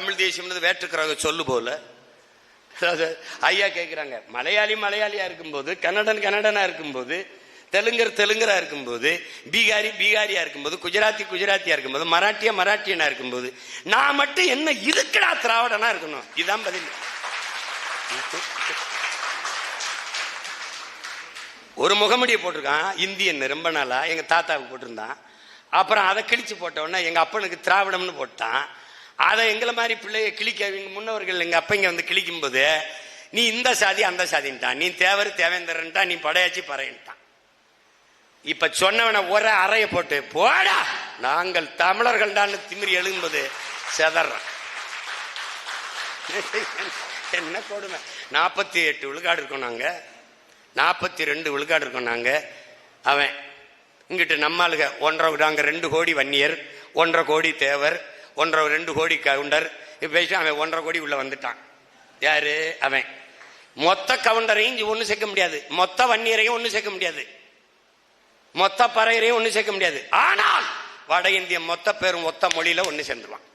தமிழ் தேசியம் வேற்றுக்கிறாங்க சொல்லு போல. ஐயா கேட்கிறாங்க, மலையாளியா இருக்கும்போது, கன்னடனா இருக்கும்போது, தெலுங்கரா இருக்கும்போது, பீகாரியா இருக்கும்போது, குஜராத்தியா இருக்கும்போது, மராட்டியனா இருக்கும்போது, நான் மட்டும் என்ன இதுக்குடா திராவிடனா இருக்கணும்? இதுதான் பதில். ஒரு முகமுடியை போட்டிருக்கான் இந்தியன், ரொம்ப நாளா எங்க தாத்தாவுக்கு போட்டிருந்தான். அப்புறம் அதை கிழிச்சு போட்டோன்னா எங்க அப்பனுக்கு திராவிடம்னு போட்டான். அதை எங்களை மாதிரி பிள்ளைய கிழிக்க முன்னவர்கள் எங்க அப்பங்க கிழிக்கும் போது, நீ இந்த சாதி அந்த சாதின்ட்டான், நீ தேவேந்திரன்ட்டான், நீ படையாச்சி பறையன்ட்டான். இப்ப சொன்னவனை ஒரு அறைய போட்டு போடா நாங்கள் தமிழர்கள் தான் திமிரி எழும்போது செதறான். என்ன கொடுமை. 48 விழுக்காடு இருக்கோம் நாங்க, 42 விழுக்காடு இருக்கோம் நாங்க. அவன் இங்கிட்டு நம்மளுக 1.5 நாங்க 2 கோடி வன்னியர், 1.5 கோடி தேவர், 2 கோடி கவுண்டர். இப்ப அவன் 1.5 கோடி உள்ள வந்துட்டான். யாரு அவன்? மொத்த கவுண்டரையும் ஒண்ணு சேர்க்க முடியாது, மொத்த வன்னியரையும் ஒண்ணு சேர்க்க முடியாது, மொத்த பறையரையும் ஒண்ணு சேர்க்க முடியாது. ஆனால் வட இந்திய மொத்த பேரும் ஒத்த மொழியில ஒண்ணு சேர்ந்துருவான்.